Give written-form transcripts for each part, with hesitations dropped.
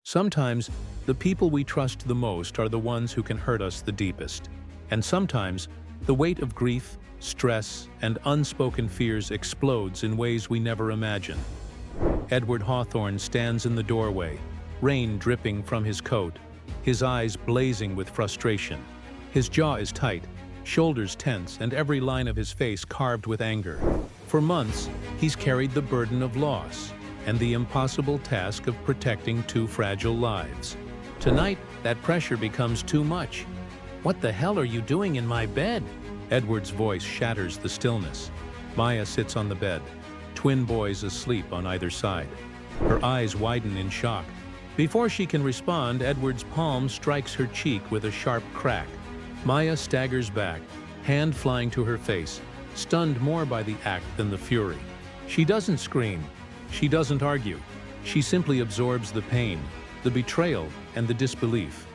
Sometimes, the people we trust the most are the ones who can hurt us the deepest. And sometimes, the weight of grief, stress, and unspoken fears explodes in ways we never imagined. Edward Hawthorne stands in the doorway, rain dripping from his coat, his eyes blazing with frustration. His jaw is tight, shoulders tense, and every line of his face carved with anger. For months, he's carried the burden of loss and the impossible task of protecting two fragile lives. Tonight, that pressure becomes too much. "What the hell are you doing in my bed?" Edward's voice shatters the stillness. Maya sits on the bed, twin boys asleep on either side. Her eyes widen in shock. Before she can respond, Edward's palm strikes her cheek with a sharp crack. Maya staggers back, hand flying to her face, stunned more by the act than the fury. She doesn't scream. She doesn't argue. She simply absorbs the pain, the betrayal, and the disbelief.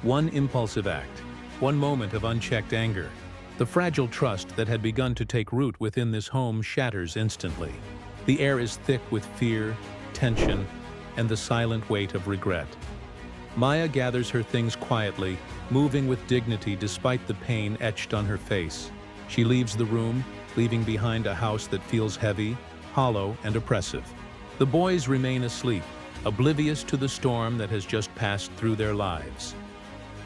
One impulsive act, one moment of unchecked anger. The fragile trust that had begun to take root within this home shatters instantly. The air is thick with fear, tension, and the silent weight of regret. Maya gathers her things quietly, moving with dignity despite the pain etched on her face. She leaves the room, leaving behind a house that feels heavy, hollow, and oppressive. The boys remain asleep, oblivious to the storm that has just passed through their lives.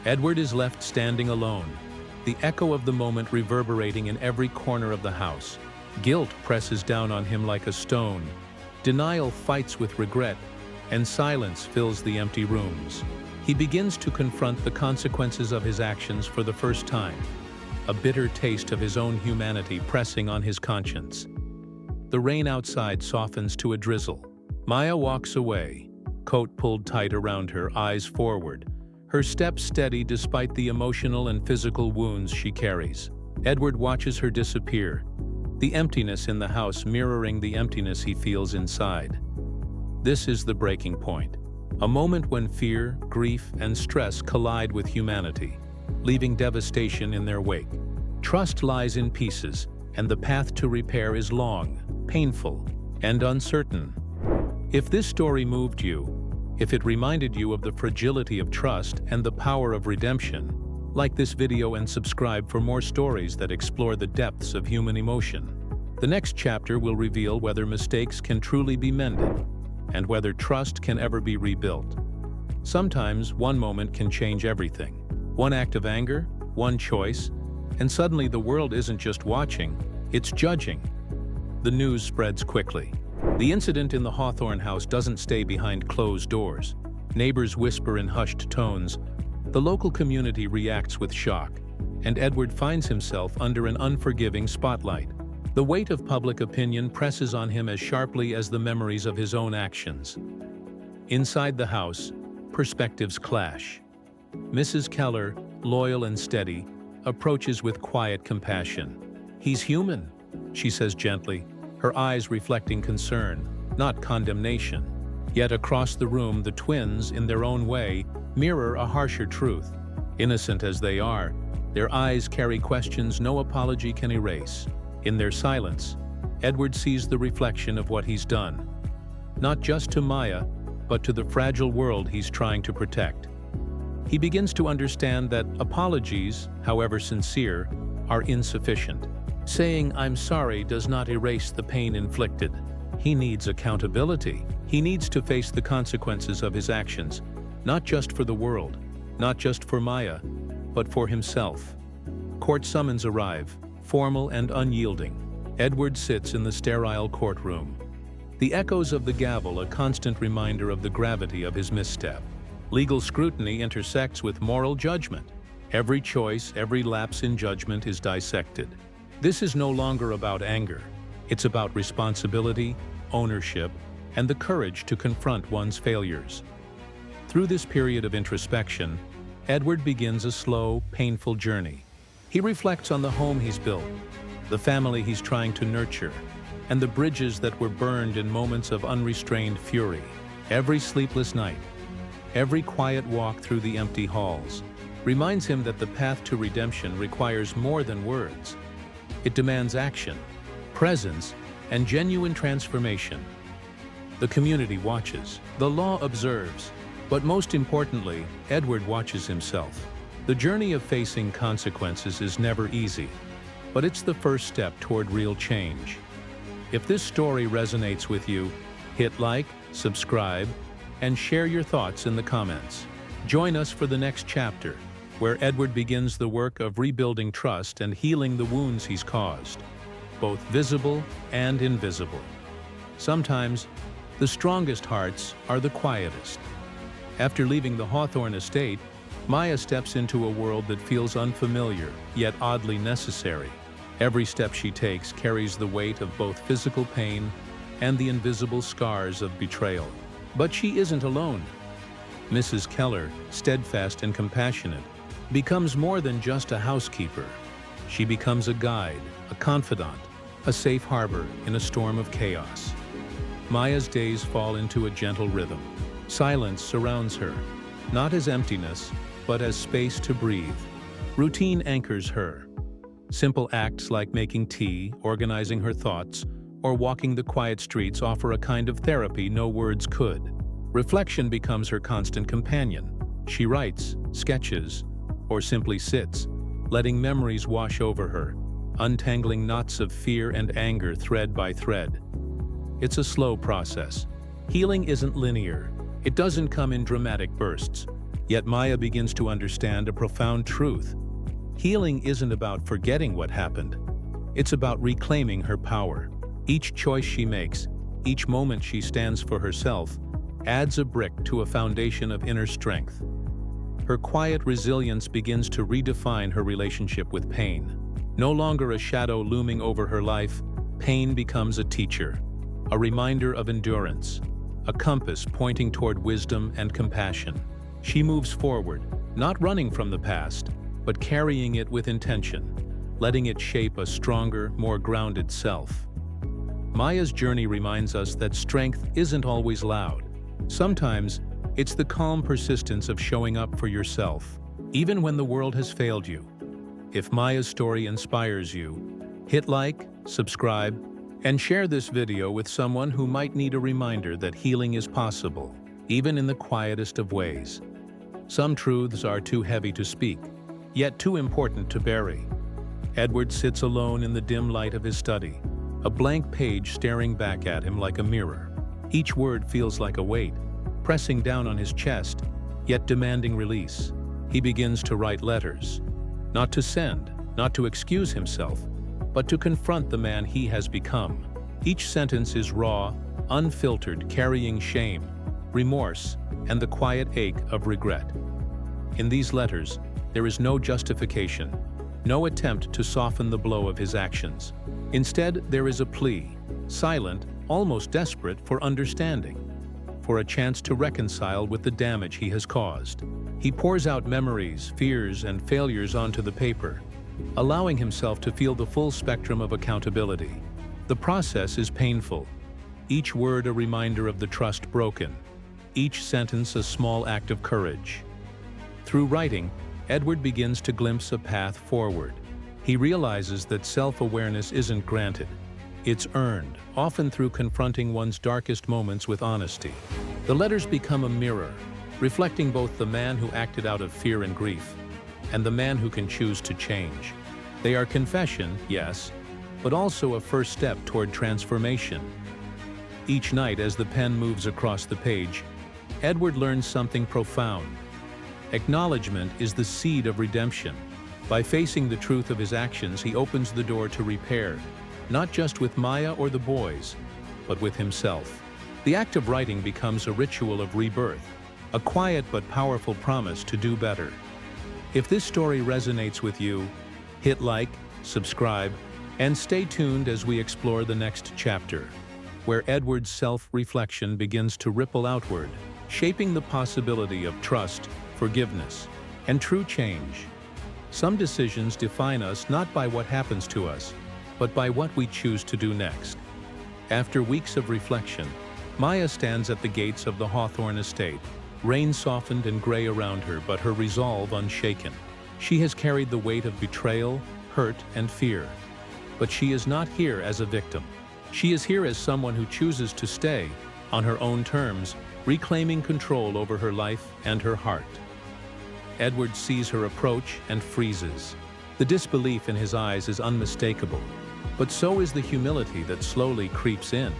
Edward is left standing alone, the echo of the moment reverberating in every corner of the house. Guilt presses down on him like a stone. Denial fights with regret, and silence fills the empty rooms. He begins to confront the consequences of his actions for the first time, a bitter taste of his own humanity pressing on his conscience. The rain outside softens to a drizzle. Maya walks away, coat pulled tight around her, eyes forward, her steps steady despite the emotional and physical wounds she carries. Edward watches her disappear, the emptiness in the house mirroring the emptiness he feels inside. This is the breaking point, a moment when fear, grief, and stress collide with humanity, leaving devastation in their wake. Trust lies in pieces, and the path to repair is long, painful, and uncertain. If this story moved you, if it reminded you of the fragility of trust and the power of redemption, like this video and subscribe for more stories that explore the depths of human emotion. The next chapter will reveal whether mistakes can truly be mended, and whether trust can ever be rebuilt. Sometimes one moment can change everything. One act of anger, one choice, and suddenly the world isn't just watching, it's judging. The news spreads quickly. The incident in the Hawthorne house doesn't stay behind closed doors. Neighbors whisper in hushed tones. The local community reacts with shock, and Edward finds himself under an unforgiving spotlight. The weight of public opinion presses on him as sharply as the memories of his own actions. Inside the house, perspectives clash. Mrs. Keller, loyal and steady, approaches with quiet compassion. "He's human," she says gently, her eyes reflecting concern, not condemnation. Yet across the room, the twins, in their own way, mirror a harsher truth. Innocent as they are, their eyes carry questions no apology can erase. In their silence, Edward sees the reflection of what he's done. Not just to Maya, but to the fragile world he's trying to protect. He begins to understand that apologies, however sincere, are insufficient. Saying "I'm sorry" does not erase the pain inflicted. He needs accountability. He needs to face the consequences of his actions, not just for the world, not just for Maya, but for himself. Court summons arrive, formal and unyielding. Edward sits in the sterile courtroom. The echoes of the gavel a constant reminder of the gravity of his misstep. Legal scrutiny intersects with moral judgment. Every choice, every lapse in judgment is dissected. This is no longer about anger. It's about responsibility, ownership, and the courage to confront one's failures. Through this period of introspection, Edward begins a slow, painful journey. He reflects on the home he's built, the family he's trying to nurture, and the bridges that were burned in moments of unrestrained fury. Every sleepless night, every quiet walk through the empty halls, reminds him that the path to redemption requires more than words. It demands action, presence, and genuine transformation. The community watches. The law observes. But most importantly, Edward watches himself. The journey of facing consequences is never easy, but it's the first step toward real change. If this story resonates with you, hit like, subscribe, and share your thoughts in the comments. Join us for the next chapter, where Edward begins the work of rebuilding trust and healing the wounds he's caused, both visible and invisible. Sometimes, the strongest hearts are the quietest. After leaving the Hawthorne estate, Maya steps into a world that feels unfamiliar, yet oddly necessary. Every step she takes carries the weight of both physical pain and the invisible scars of betrayal. But she isn't alone. Mrs. Keller, steadfast and compassionate, becomes more than just a housekeeper. She becomes a guide, a confidant, a safe harbor in a storm of chaos. Maya's days fall into a gentle rhythm. Silence surrounds her, not as emptiness, but as space to breathe. Routine anchors her. Simple acts like making tea, organizing her thoughts, or walking the quiet streets offer a kind of therapy no words could. Reflection becomes her constant companion. She writes, sketches, or simply sits, letting memories wash over her, untangling knots of fear and anger thread by thread. It's a slow process. Healing isn't linear. It doesn't come in dramatic bursts. Yet Maya begins to understand a profound truth. Healing isn't about forgetting what happened. It's about reclaiming her power. Each choice she makes, each moment she stands for herself, adds a brick to a foundation of inner strength. Her quiet resilience begins to redefine her relationship with pain. No longer a shadow looming over her life, pain becomes a teacher, a reminder of endurance, a compass pointing toward wisdom and compassion. She moves forward, not running from the past, but carrying it with intention, letting it shape a stronger, more grounded self. Maya's journey reminds us that strength isn't always loud. Sometimes, it's the calm persistence of showing up for yourself, even when the world has failed you. If Maya's story inspires you, hit like, subscribe, and share this video with someone who might need a reminder that healing is possible, even in the quietest of ways. Some truths are too heavy to speak, yet too important to bury. Edward sits alone in the dim light of his study, a blank page staring back at him like a mirror. Each word feels like a weight, pressing down on his chest, yet demanding release. He begins to write letters, not to send, not to excuse himself, but to confront the man he has become. Each sentence is raw, unfiltered, carrying shame, remorse, and the quiet ache of regret. In these letters, there is no justification, no attempt to soften the blow of his actions. Instead, there is a plea, silent, almost desperate, for understanding, for a chance to reconcile with the damage he has caused. He pours out memories, fears, and failures onto the paper, allowing himself to feel the full spectrum of accountability. The process is painful, each word a reminder of the trust broken, each sentence a small act of courage. Through writing, Edward begins to glimpse a path forward. He realizes that self-awareness isn't granted. It's earned, often through confronting one's darkest moments with honesty. The letters become a mirror, reflecting both the man who acted out of fear and grief, and the man who can choose to change. They are confession, yes, but also a first step toward transformation. Each night, as the pen moves across the page, Edward learns something profound. Acknowledgement is the seed of redemption. By facing the truth of his actions, he opens the door to repair, not just with Maya or the boys, but with himself. The act of writing becomes a ritual of rebirth, a quiet but powerful promise to do better. If this story resonates with you, hit like, subscribe, and stay tuned as we explore the next chapter, where Edward's self-reflection begins to ripple outward, shaping the possibility of trust, forgiveness, and true change. Some decisions define us not by what happens to us, but by what we choose to do next. After weeks of reflection, Maya stands at the gates of the Hawthorne estate, rain softened and gray around her, but her resolve unshaken. She has carried the weight of betrayal, hurt, and fear. But she is not here as a victim. She is here as someone who chooses to stay, on her own terms, reclaiming control over her life and her heart. Edward sees her approach and freezes. The disbelief in his eyes is unmistakable, but so is the humility that slowly creeps in.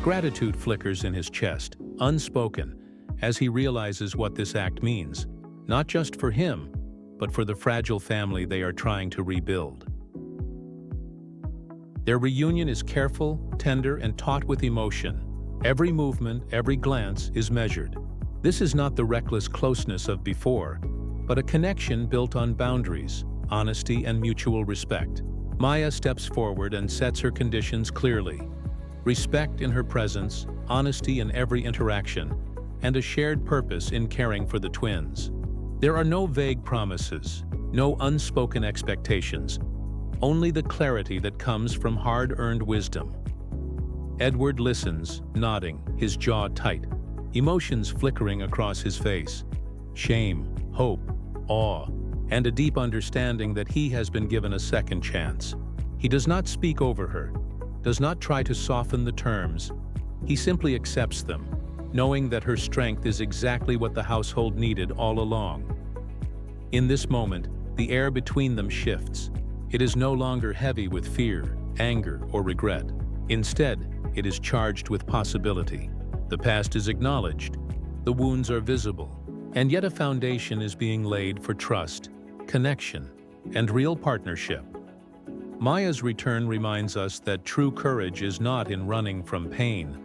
Gratitude flickers in his chest, unspoken, as he realizes what this act means, not just for him, but for the fragile family they are trying to rebuild. Their reunion is careful, tender, and taut with emotion. Every movement, every glance is measured. This is not the reckless closeness of before, but a connection built on boundaries, honesty, and mutual respect. Maya steps forward and sets her conditions clearly. Respect in her presence, honesty in every interaction, and a shared purpose in caring for the twins. There are no vague promises, no unspoken expectations, only the clarity that comes from hard-earned wisdom. Edward listens, nodding, his jaw tight, emotions flickering across his face. Shame, hope, awe, and a deep understanding that he has been given a second chance. He does not speak over her, does not try to soften the terms. He simply accepts them, knowing that her strength is exactly what the household needed all along. In this moment, the air between them shifts. It is no longer heavy with fear, anger, or regret. Instead, it is charged with possibility. The past is acknowledged, the wounds are visible, and yet a foundation is being laid for trust, connection, and real partnership. Maya's return reminds us that true courage is not in running from pain,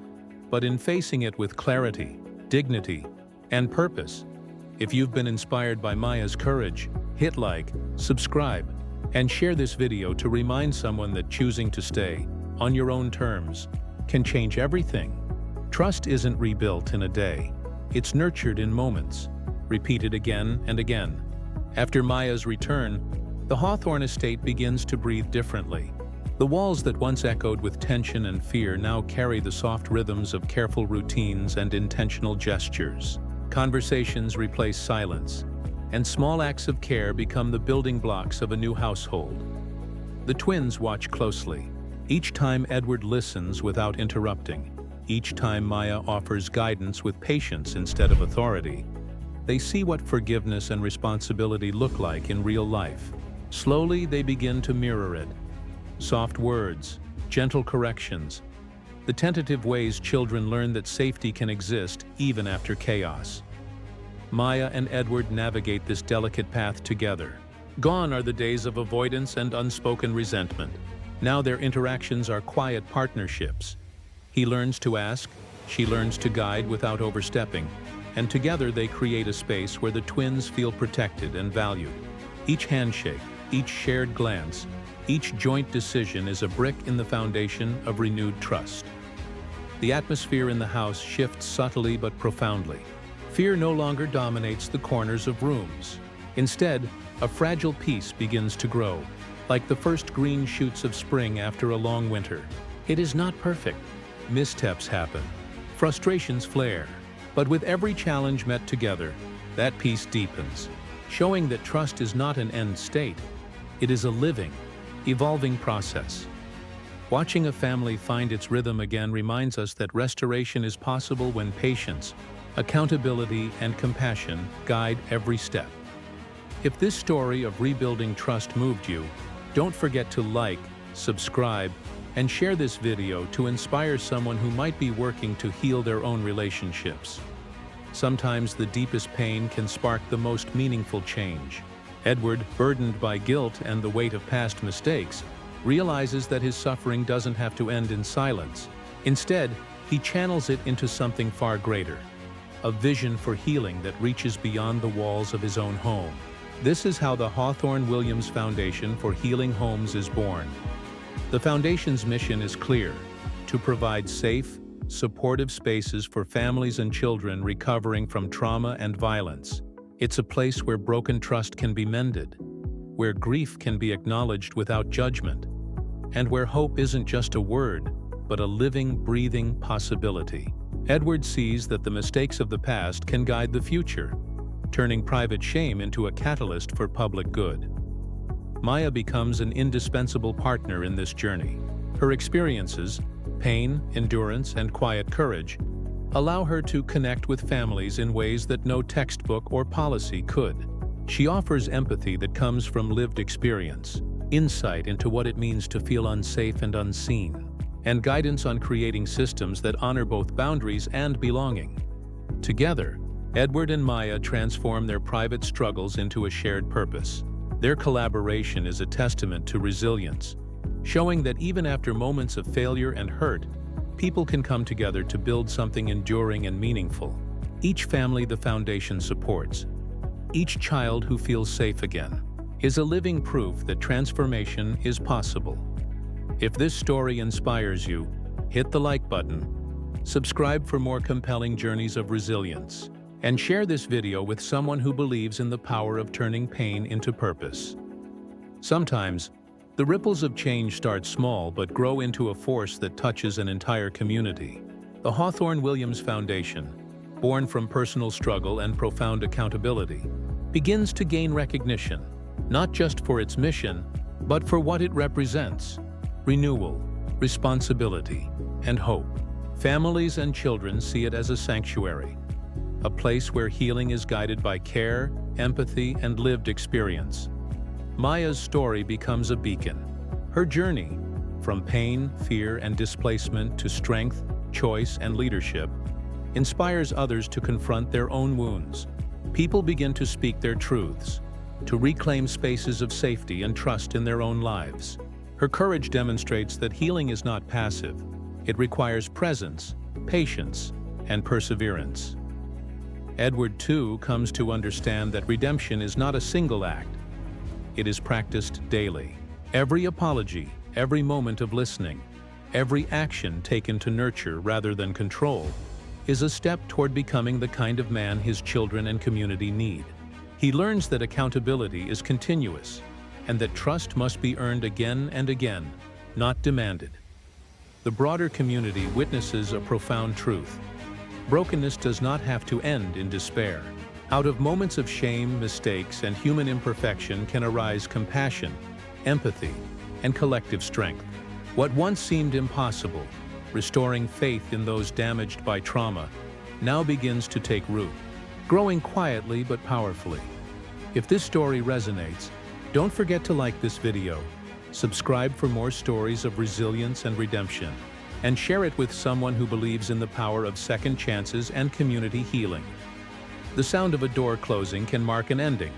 but in facing it with clarity, dignity, and purpose. If you've been inspired by Maya's courage, hit like, subscribe, and share this video to remind someone that choosing to stay, on your own terms, can change everything. Trust isn't rebuilt in a day. It's nurtured in moments, repeated again and again. After Maya's return, the Hawthorne estate begins to breathe differently. The walls that once echoed with tension and fear now carry the soft rhythms of careful routines and intentional gestures. Conversations replace silence, and small acts of care become the building blocks of a new household. The twins watch closely. Each time Edward listens without interrupting, each time Maya offers guidance with patience instead of authority, they see what forgiveness and responsibility look like in real life. Slowly, they begin to mirror it. Soft words, gentle corrections, the tentative ways children learn that safety can exist even after chaos. Maya and Edward navigate this delicate path together. Gone are the days of avoidance and unspoken resentment. Now their interactions are quiet partnerships. He learns to ask, she learns to guide without overstepping, and together they create a space where the twins feel protected and valued. Each handshake, each shared glance, each joint decision is a brick in the foundation of renewed trust. The atmosphere in the house shifts subtly but profoundly. Fear no longer dominates the corners of rooms. Instead, a fragile peace begins to grow, like the first green shoots of spring after a long winter. It is not perfect. Missteps happen. Frustrations flare. But with every challenge met together, that peace deepens, showing that trust is not an end state. It is a living, evolving process. Watching a family find its rhythm again reminds us that restoration is possible when patience, accountability, and compassion guide every step. If this story of rebuilding trust moved you, don't forget to like, subscribe, and share this video to inspire someone who might be working to heal their own relationships. Sometimes the deepest pain can spark the most meaningful change. Edward, burdened by guilt and the weight of past mistakes, realizes that his suffering doesn't have to end in silence. Instead, he channels it into something far greater, a vision for healing that reaches beyond the walls of his own home. This is how the Hawthorne Williams Foundation for Healing Homes is born. The Foundation's mission is clear: to provide safe, supportive spaces for families and children recovering from trauma and violence. It's a place where broken trust can be mended, where grief can be acknowledged without judgment, and where hope isn't just a word, but a living, breathing possibility. Edward sees that the mistakes of the past can guide the future, turning private shame into a catalyst for public good. Maya becomes an indispensable partner in this journey. Her experiences, pain, endurance, and quiet courage, allow her to connect with families in ways that no textbook or policy could. She offers empathy that comes from lived experience, insight into what it means to feel unsafe and unseen, and guidance on creating systems that honor both boundaries and belonging. Together, Edward and Maya transform their private struggles into a shared purpose. Their collaboration is a testament to resilience, showing that even after moments of failure and hurt, people can come together to build something enduring and meaningful. Each family the foundation supports, each child who feels safe again, is a living proof that transformation is possible. If this story inspires you, hit the like button, subscribe for more compelling journeys of resilience, and share this video with someone who believes in the power of turning pain into purpose. Sometimes, the ripples of change start small but grow into a force that touches an entire community. The Hawthorne Williams Foundation, born from personal struggle and profound accountability, begins to gain recognition, not just for its mission, but for what it represents: renewal, responsibility, and hope. Families and children see it as a sanctuary, a place where healing is guided by care, empathy, and lived experience. Maya's story becomes a beacon. Her journey, from pain, fear, and displacement to strength, choice, and leadership, inspires others to confront their own wounds. People begin to speak their truths, to reclaim spaces of safety and trust in their own lives. Her courage demonstrates that healing is not passive. It requires presence, patience, and perseverance. Edward, too, comes to understand that redemption is not a single act. It is practiced daily. Every apology, every moment of listening, every action taken to nurture rather than control, is a step toward becoming the kind of man his children and community need. He learns that accountability is continuous, and that trust must be earned again and again, not demanded. The broader community witnesses a profound truth. Brokenness does not have to end in despair. Out of moments of shame, mistakes, and human imperfection can arise compassion, empathy, and collective strength. What once seemed impossible, restoring faith in those damaged by trauma, now begins to take root, growing quietly but powerfully. If this story resonates, don't forget to like this video, subscribe for more stories of resilience and redemption, and share it with someone who believes in the power of second chances and community healing. The sound of a door closing can mark an ending,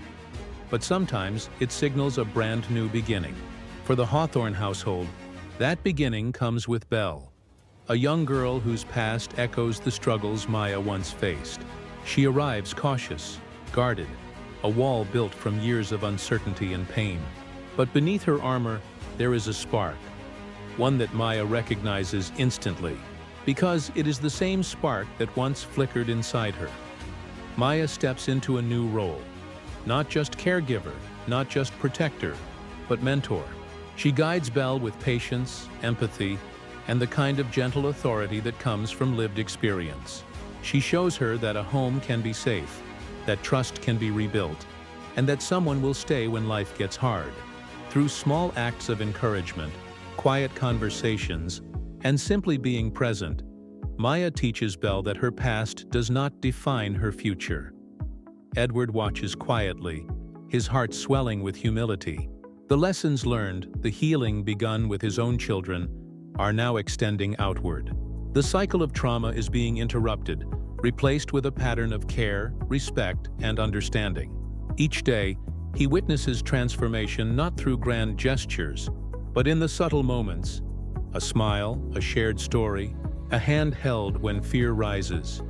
but sometimes it signals a brand new beginning. For the Hawthorne household, that beginning comes with Belle, a young girl whose past echoes the struggles Maya once faced. She arrives cautious, guarded, a wall built from years of uncertainty and pain. But beneath her armor, there is a spark, one that Maya recognizes instantly, because it is the same spark that once flickered inside her. Maya steps into a new role, not just caregiver, not just protector, but mentor. She guides Belle with patience, empathy, and the kind of gentle authority that comes from lived experience. She shows her that a home can be safe, that trust can be rebuilt, and that someone will stay when life gets hard. Through small acts of encouragement, quiet conversations, and simply being present, Maya teaches Belle that her past does not define her future. Edward watches quietly, his heart swelling with humility. The lessons learned, the healing begun with his own children, are now extending outward. The cycle of trauma is being interrupted, replaced with a pattern of care, respect, and understanding. Each day, he witnesses transformation not through grand gestures, but in the subtle moments: a smile, a shared story, a hand held when fear rises.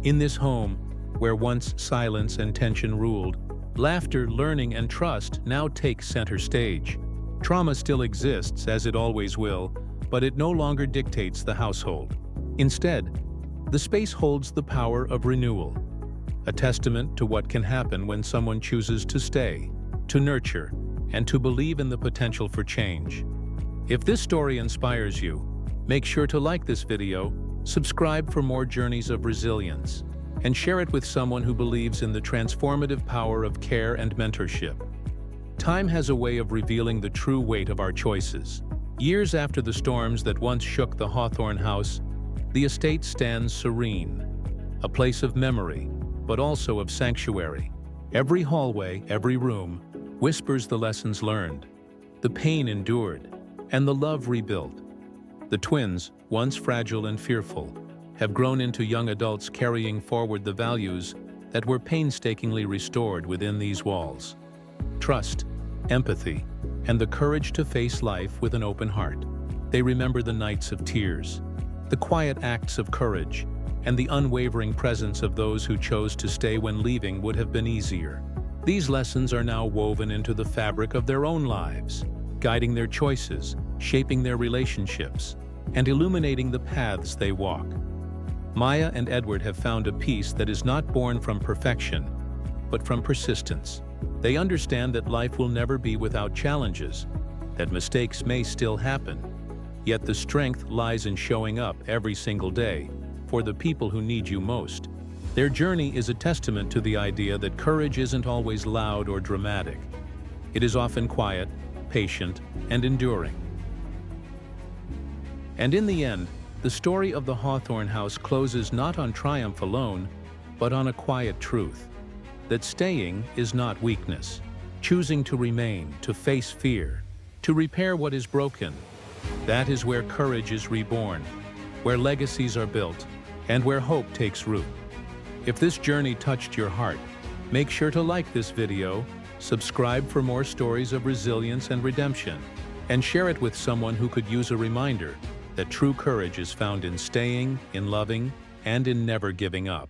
In this home, where once silence and tension ruled, laughter, learning, and trust now take center stage. Trauma still exists, as it always will, but it no longer dictates the household. Instead, the space holds the power of renewal, a testament to what can happen when someone chooses to stay, to nurture, and to believe in the potential for change. If this story inspires you, make sure to like this video, subscribe for more journeys of resilience, and share it with someone who believes in the transformative power of care and mentorship. Time has a way of revealing the true weight of our choices. Years after the storms that once shook the Hawthorne house, the estate stands serene, a place of memory, but also of sanctuary. Every hallway, every room, whispers the lessons learned, the pain endured, and the love rebuilt. The twins, once fragile and fearful, have grown into young adults carrying forward the values that were painstakingly restored within these walls. Trust, empathy, and the courage to face life with an open heart. They remember the nights of tears, the quiet acts of courage, and the unwavering presence of those who chose to stay when leaving would have been easier. These lessons are now woven into the fabric of their own lives, guiding their choices, shaping their relationships, and illuminating the paths they walk. Maya and Edward have found a peace that is not born from perfection, but from persistence. They understand that life will never be without challenges, that mistakes may still happen, yet the strength lies in showing up every single day for the people who need you most. Their journey is a testament to the idea that courage isn't always loud or dramatic. It is often quiet, patient, and enduring. And in the end, the story of the Hawthorne house closes not on triumph alone, but on a quiet truth: that staying is not weakness. Choosing to remain, to face fear, to repair what is broken, that is where courage is reborn, where legacies are built, and where hope takes root. If this journey touched your heart, make sure to like this video, subscribe for more stories of resilience and redemption, and share it with someone who could use a reminder that true courage is found in staying, in loving, and in never giving up.